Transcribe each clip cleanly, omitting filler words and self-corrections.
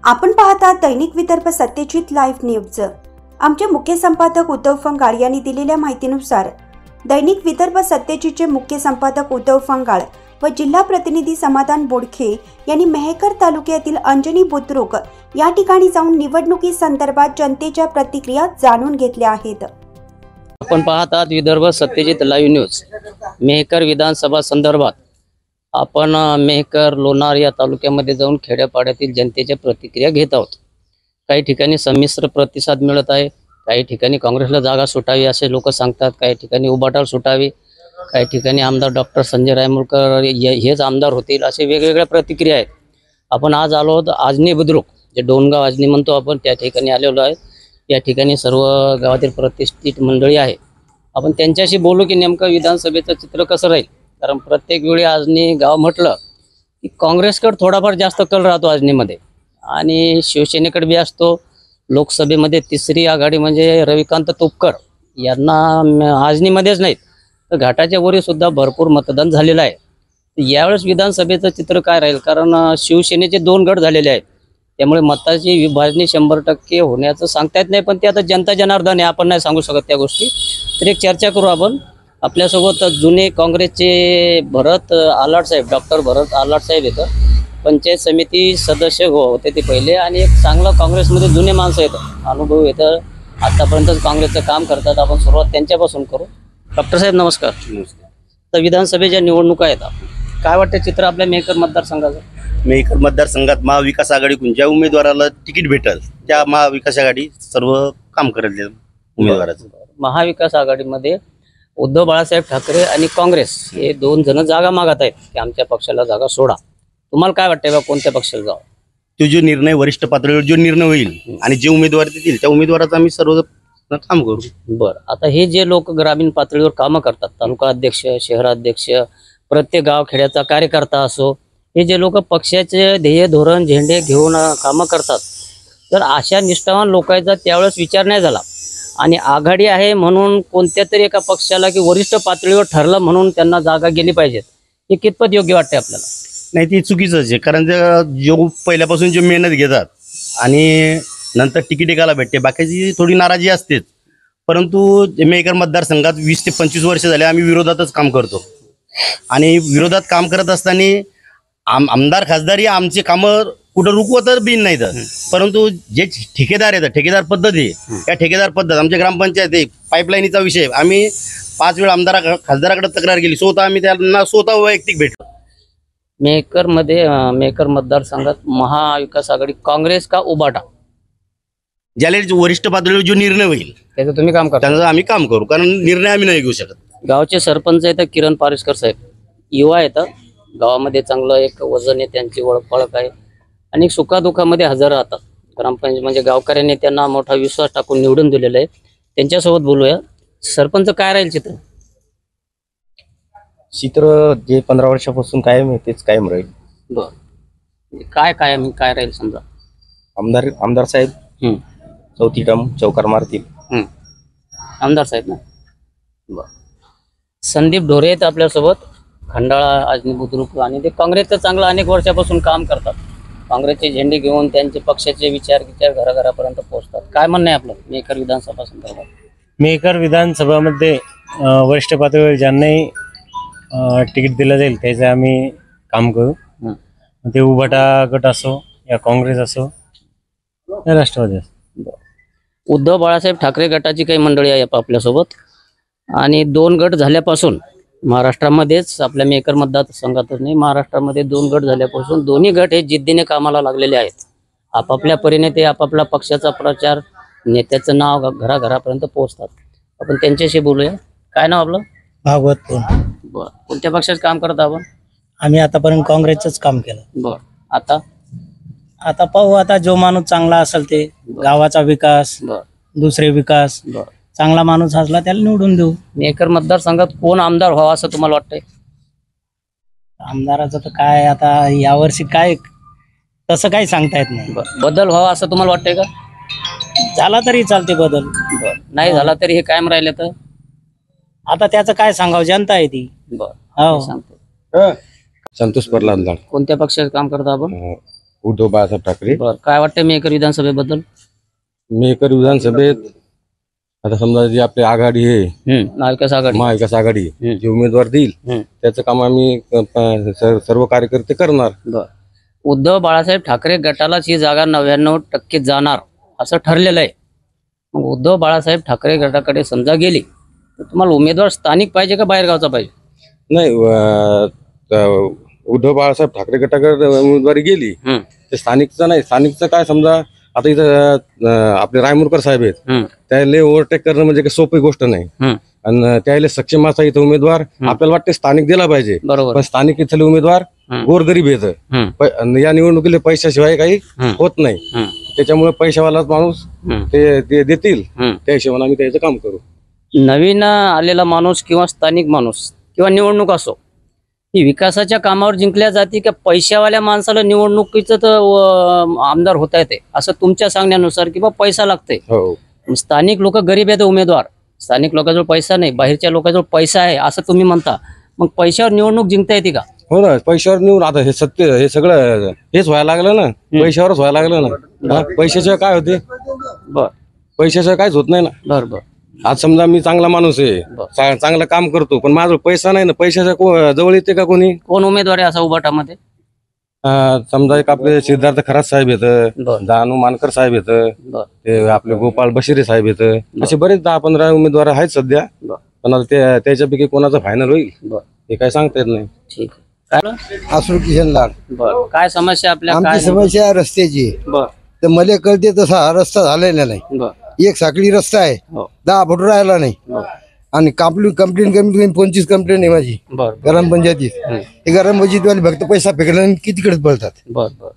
आपण पाहता दैनिक Vidarbha Satyajit live news. आमचे मुख्य संपादक उद्धव फंगाळ यांनी दिलेल्या माहितीनुसार दैनिक विदर्भ सत्यजितचे मुख्य संपादक उद्धव फंगाळ व जिल्हा प्रतिनिधी समाधान बोडखे यांनी मेहकर तालुक्यातील अंजनी बुद्रुक या ठिकाणी जाऊन निवडणुकी संदर्भात जनतेच्या प्रतिक्रिया जाणून घेतल्या आहेत। आपण पाहत आहात विदर्भ सत्यजित लाईव्ह न्यूज। मेहकर विधानसभा संदर्भात आपण मेहकर लोणार या तालुक्यामध्ये जाऊन खेड्यापाड्यातील जनतेच्या प्रतिक्रिया घेत आहोत। काही ठिकाणी संमिश्र प्रतिसाद मिळत आहे, काही ठिकाणी काँग्रेसला जागा सुटावी असे लोक सांगतात, काही ठिकाणी उबाटाला सुटावी, काही ठिकाणी आमदार डॉक्टर संजय रायमुळकर हेच आमदार होतील असे वेगवेगळ्या प्रतिक्रिया आहेत। आपण आज आलो आहोत आजनी बुद्रुक, जे डोनगाव आजनी म्हणतो आपण, त्या ठिकाणी आलेलो आहे। या ठिकाणी सर्व गावातील प्रतिष्ठित मंडळी आहे। आपण त्यांच्याशी बोलू की नेमकं विधानसभेचं चित्र कसं राहील, कारण प्रत्येक वेळी आजनी गाव म्हटलं की काँग्रेसकडे थोडाफार जास्त कल राहतो आजनीमध्ये आणि शिवसेनेकडे बी असतो। लोकसभेमध्ये तिसरी आघाडी म्हणजे रविकांत तुपकर यांना आजनीमध्येच नाहीत तर घाटाच्या वरी सुद्धा भरपूर मतदान झालेलं आहे। यावेळेस विधानसभेचं चित्र काय राहील, कारण शिवसेनेचे 2 गट झालेले आहेत, त्यामुळे मताची विभाजनी 100% होण्याचं सांगता येत नाही, पण ते आता जनता जनार्दन आहे, आपण नाही सांगू शकत त्या गोष्टी। तर एक चर्चा करू आपण। आपल्यासोबत जुने काँग्रेसचे भरत आलाट साहेब, डॉक्टर भरत आलाट साहेब येतं, पंचायत समिती सदस्य होते ते पहिले, आणि एक चांगलं काँग्रेसमध्ये जुने माणसं येतं, अनुभव येतं, आतापर्यंत काँग्रेसचं काम करतात। आपण सुरुवात त्यांच्यापासून करू। डॉक्टर साहेब नमस्कार। नमस्कार। तर विधानसभेच्या निवडणुका आहेत, काय वाटतं चित्र आपल्या मेहकर मतदारसंघाचं? मेहकर मतदारसंघात महाविकास आघाडीकडून ज्या उमेदवाराला तिकीट भेटल त्या महाविकास आघाडी सर्व काम करेल उमेदवाराचं। महाविकास आघाडीमध्ये उद्धव बाळासाहेब ठाकरे आणि काँग्रेस हे 2 जण जागा मागत आहेत की आमच्या पक्षाला जागा सोडा। तुम्हाला काय वाटतंय बा कोणत्या पक्षाला जावं? तो जो निर्णय वरिष्ठ पातळीवर जो निर्णय होईल आणि जे उमेदवार देतील त्या उमेदवाराचं आम्ही सर्व काम करू। बरं, आता हे जे लोक ग्रामीण पातळीवर कामं करतात, तालुका अध्यक्ष, शहराध्यक्ष, प्रत्येक गाव खेड्याचा कार्यकर्ता असो, हे जे लोक पक्षाचे ध्येय धोरण झेंडे घेऊन कामं करतात, तर अशा निष्ठावान लोकांचा त्यावेळेस विचार नाही झाला आणि आघाडी आहे म्हणून कोणत्या तरी एका पक्षाला की वरिष्ठ पातळीवर ठरलं म्हणून त्यांना जागा गेली पाहिजेत, हे कितपत योग्य वाटते आपल्याला? नाही, ते चुकीचंच आहे, कारण जो पहिल्यापासून जो मेहनत घेतात आणि नंतर तिकीट एकाला भेटते, बाकीची थोडी नाराजी असतेच। परंतु मेहकर मतदारसंघात 20 ते 25 वर्ष झाले आम्ही विरोधातच काम करतो आणि विरोधात काम करत असताना आमदार खासदारी आमचे कामं कुठं रुकवत बी नाही, परंतु जे ठेकेदार आहेत, ठेकेदार पद्धत आहे, या ठेकेदार पद्धत आमच्या ग्रामपंचायत आहे, पाईपलाईनीचा विषय, आम्ही 5 वेळा आमदार खासदाराकडे तक्रार केली, स्वतः आम्ही त्यांना स्वतः वैयक्तिक भेटलो। मेहकर मतदारसंघात महाविकास आघाडी काँग्रेस का उबाटा, ज्याला वरिष्ठ पातळीवर जो निर्णय होईल त्याचं तुम्ही काम करता? त्याचं आम्ही काम करू, कारण निर्णय आम्ही नाही घेऊ शकत। गावचे सरपंच आहेत किरण पारेशकर साहेब, युवा येतात गावामध्ये, चांगलं एक वजन आहे, त्यांची ओळख आहे आणि सुखादुखामध्ये हजर राहतात। ग्रामपंचायत म्हणजे गावकऱ्यांनी त्यांना मोठा विश्वास टाकून निवडून दिलेला आहे, त्यांच्यासोबत बोलूया। सरपंच काय राहील चित्र? चित्र जे 15 वर्षापासून कायम आहे तेच कायम राहील। बरं, काय राहील समजा? आमदार साहेब चौथी टर्म चौकार मारतील। आमदार साहेब ना? बरं। संदीप ढोरे आहेत आपल्यासोबत, खंडाळा आजनी बुद्रुक, आणि ते काँग्रेसचं चांगलं अनेक वर्षापासून काम करतात, काँग्रेसचे झेंडे घेऊन त्यांचे पक्षाचे विचार घराघरापर्यंत पोहोचतात। काय म्हणणं आहे आपलं मेहकर विधानसभा संदर्भात? मेहकर विधानसभामध्ये वरिष्ठ पातळीवर ज्यांनाही तिकीट दिलं जाईल त्याचं आम्ही काम करू, ते उभाटा गट असो या काँग्रेस असो या राष्ट्रवादी असो। उद्धव बाळासाहेब ठाकरे गटाची काही मंडळी आहे आपल्यासोबत, आणि 2 गट झाल्यापासून महाराष्ट्रामध्येच, आपल्या मेहकर मतदारसंघातच नाही, महाराष्ट्रामध्ये 2 गट झाल्यापासून दोन्ही गट हे जिद्दीने कामाला लागलेले आहेत। आपापल्या परीने ते आपापल्या पक्षाचा प्रचार, नेत्याचं नाव घराघरापर्यंत पोहोचतात। आपण त्यांच्याशी बोलूया। काय नाव आपलं? भागवत कोण? बरं, कोणत्या पक्षाचं काम करत आपण? आम्ही आतापर्यंत काँग्रेसच काम केलं। बरं, आता पाहू, आता जो माणूस चांगला असेल ते, गावाचा विकास, दुसरे विकास, चांगला माणूस असला त्याला निवडून देऊ। मेहकर मतदारसंघात कोण आमदार व्हावा असं तुम्हाला वाटतंय? आमदाराचं तर काय आता यावर्षी काय तसं काही सांगता येत नाही। बदल व्हावा असं तुम्हाला वाटतंय का? झाला तरी चालते बदल, नाही झाला तरी हे कायम राहिले तर आता त्याचं काय सांगावं, जनता आहे ती। बरं, सांगतो। संतोष परलाद लाड। कोणत्या पक्षाचं काम करता आपण? उद्धव बाळासाहेब ठाकरे. बर, काय वाटतं मेहकर विधानसभेबद्दल? मेहकर विधानसभेत आता समजा जी आपली आघाडी आहे, महाविकास आघाडी, महाविकास आघाडी जे उमेदवार देईल त्याचं काम आम्ही सर्व कार्यकर्ते करणार. बर, उद्धव बाळासाहेब ठाकरे गटालाच ही जागा 99% जाणार असं ठरलेलं आहे. मग उद्धव बाळासाहेब ठाकरे गटाकडे समजा गेली तर तुम्हाला उमेदवार स्थानिक पाहिजे का बाहेरगावचा पाहिजे? नाही, उद्धव बाळासाहेब ठाकरे गटाकडे उमेदवारी गेली ते स्थानिकचं नाही. स्थानिकचं काय समजा आता इथं आपले रायमुरकर साहेब आहेत, त्याला ओव्हरटेक करणं म्हणजे काही सोपी गोष्ट नाही. आणि त्याला सक्षम असा इथं उमेदवार आपल्याला वाटते स्थानिक दिला पाहिजे. बरोबर, पण स्थानिक इथले उमेदवार गोरगरीब येतं. या निवडणुकीला पैशाशिवाय काही होत नाही. त्याच्यामुळे पैशावालाच माणूस ते देतील त्या हिशोबाने आम्ही त्याचं काम करू. नवीन आलेला माणूस किंवा स्थानिक माणूस किंवा निवडणूक असो, ही विकासाच्या कामावर जिंकल्या जाते का पैशावाल्या माणसाला निवडणुकीचं तर आमदार होता येते असं तुमच्या सांगण्यानुसार, किंवा पैसा लागते? स्थानिक लोक गरीब आहेत उमेदवार, स्थानिक लोकांजवळ पैसा नाही, बाहेरच्या लोकांजवळ पैसा आहे असं तुम्ही म्हणता. मग पैशावर निवडणूक जिंकता येते का? हो ना, पैशावर निवडून आता हे सत्य हे सगळं हेच व्हायला लागलं ना, पैशावरच व्हायला लागलं ना. पैशाशिवाय काय होते? बर, पैशाशिवाय काहीच होत नाही ना. बर बर, आज समजा मी चांगला माणूस आहे, चांगलं काम करतो, पण माझा पैसा नाही ना. पैशाच्या जवळ येते का कोणी? कोण उमेदवार आहे असा उभाटामध्ये? समजा एक आपले सिद्धार्थ खरात साहेब येतं, दानू मानकर साहेब येतं, ते आपले गोपाळ बशिरे साहेब येतं, असे बरेच 10-15 उमेदवार आहेत सध्या. पण आता त्याच्यापैकी कोणाचं फायनल होईल हे काय सांगता येत नाही. ठीक आहे. आसरू किशन लाड. बर, काय समस्या आपल्या? आमची समस्या रस्त्याची. बर, तर मला कळते तसा हा रस्ता झालेला नाही. बर, एक साखळी रस्ता आहे, 10 फूट राहिला नाही. आणि कंप्लेंट कमीत कमी 25 कंप्लेंट आहे माझी ग्रामपंचायतीत. ते ग्रामपंचायतीवाले फक्त पैसा फेकला आणि कितीकडे पळतात. बर बर,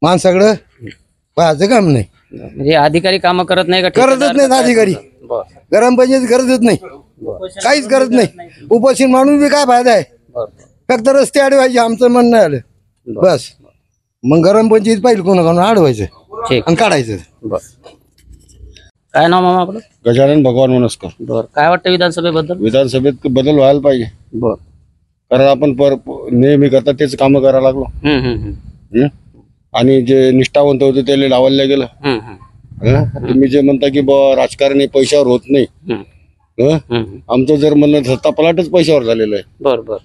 माणसाकडं पाहायचं काम नाही. म्हणजे अधिकारी काम करत नाही का? करतच नाही अधिकारी. ग्रामपंचायत करतच नाही, काहीच करत नाही. उपोषण माणूस बी काय फायदा आहे? फक्त रस्ते अडवायचे आमचं म्हणणं आलं बस. मग ग्रामपंचायत पाहिजे कोणा अडवायचं आणि काढायचं. बर, काय नाव मामा आपलं? गजानन भगवान मनस्कर. बर, काय वाटतं विधानसभेबद्दल? विधानसभेत बदल व्हायला पाहिजे. बर, कारण आपण नेहमी करता तेच काम करायला लागलो. आणि जे निष्ठावंत होते त्याला लावायला गेलं. तुम्ही जे म्हणता की राजकारण हे पैशावर होत नाही, आमचं जर म्हणणं सत्ता पलाटच पैशावर झालेलं आहे. बर बर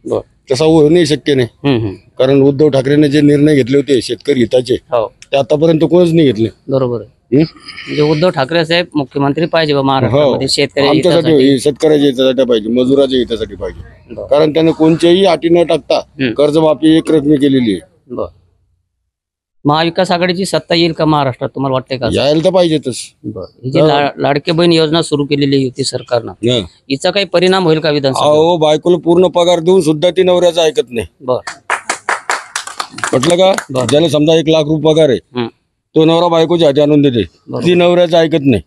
बर, तसा होणे शक्य नाही. कारण उद्धव ठाकरेने जे निर्णय घेतले होते शेतकरी हिताचे ते आतापर्यंत कोणच नाही घेतले. बरोबर आहे. म्हणजे उद्धव ठाकरे साहेब मुख्यमंत्री पाहिजे महाराष्ट्रामध्ये. शेतकऱ्याच्या हितासाठी पाहिजे, मजुराच्या हितासाठी पाहिजे. कारण त्याने कोणत्याही अटी न टाकता कर्जमाफी एकरकमी केलेली आहे. बर, महाविकास आघाडीची सत्ता येईल का महाराष्ट्रात तुम्हाला वाटतंय का? यायला तर पाहिजेतच. ही जी लाडके बहीण योजना सुरू केलेली युती सरकारनं, हिचा काही परिणाम होईल का विधानसभा? अहो, बायकोला पूर्ण पगार देऊन सुद्धा ती नवऱ्याचं ऐकत नाही. बर, म्हटलं का? ज्याला समजा 1 लाख रुपये पगार आहे, तो नवरा बायकोच्या हाती आणून देते, ती नवऱ्याचं ऐकत नाही.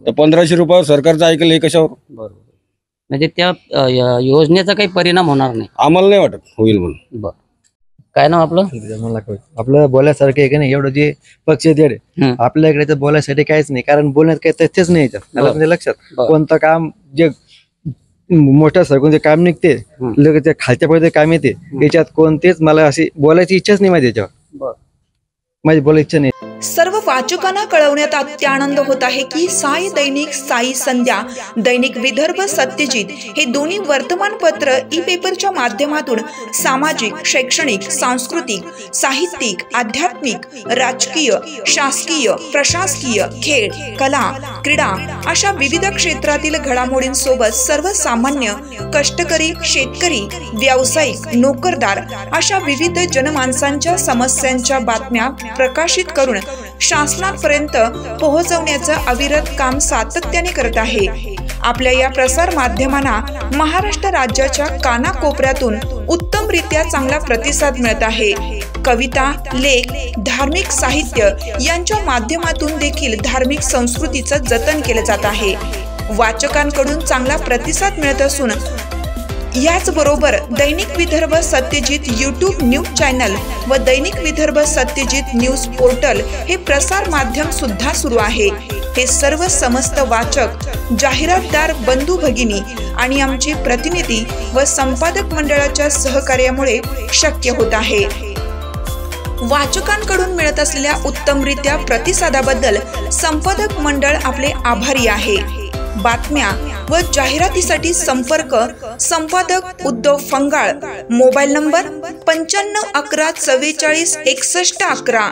तर 1500 रुपयावर सरकारचं ऐकलं हे कशावर? बरोबर, म्हणजे त्या योजनेचा काही परिणाम होणार नाही आम्हाला नाही वाटत होईल म्हणून. बर, काय नाव आपलं? आपलं बोलायसारखं आहे का नाही? एवढं जे पक्ष आहे आपल्या इकडे बोलायसाठी काहीच नाही, कारण बोलण्यात काही तथ्यच नाही. म्हणजे लक्षात कोणतं काम जे मोठ्या सरकून काम निघते लगेच खालच्या पर्यंत काम येते, याच्यात कोणतेच मला अशी बोलायची इच्छाच नाही माझी. याच्यावर माझी बोलायची इच्छा नाही. सर्व वाचकांना कळवण्यात अत्यानंद होत आहे की साई दैनिक, साई संध्या, दैनिक विदर्भ सत्यजित हे दोन्ही वर्तमानपत्र ई पेपरच्या माध्यमातून सामाजिक, शैक्षणिक, सांस्कृतिक, साहित्यिक, आध्यात्मिक, राजकीय, शासकीय, प्रशासकीय, खेळ, कला, क्रीडा अशा विविध क्षेत्रातील घडामोडींसोबत सर्वसामान्य, कष्टकरी, शेतकरी, व्यावसायिक, नोकरदार अशा विविध जनमानसांच्या समस्यांच्या बातम्या प्रकाशित करून शासनापर्यंत पोहोचवण्याचं अविरत काम सातत्याने करत आहे. आपल्या या प्रसार माध्यमांना महाराष्ट्र राज्याच्या कानाकोपऱ्यातून उत्तमरित्या चांगला प्रतिसाद मिळत आहे. कविता, लेख, धार्मिक साहित्य यांच्या माध्यमातून देखील धार्मिक संस्कृतीचं जतन केलं जात आहे. वाचकांकडून चांगला प्रतिसाद मिळत असून याचबरोबर दैनिक Vidarbha Satyajit YouTube news channel व दैनिक विदर्भ सत्यजित न्यूज पोर्टल हे प्रसार माध्यम सुद्धा सुरू आहे. हे सर्व समस्त वाचक, जाहिरातदार बंधू भगिनी आणि आमचे प्रतिनिधी व संपादक मंडळाच्या सहकार्यामुळे शक्य होत आहे. वाचकांकडून मिळत असलेल्या उत्तमरित्या प्रतिसादाबद्दल संपादक मंडळ आपले आभारी आहे। बातम्या व जाहिरातीसाठी संपर्क संपादक उद्धव फंगाळ, मोबाईल नंबर 95 11 44 61 11।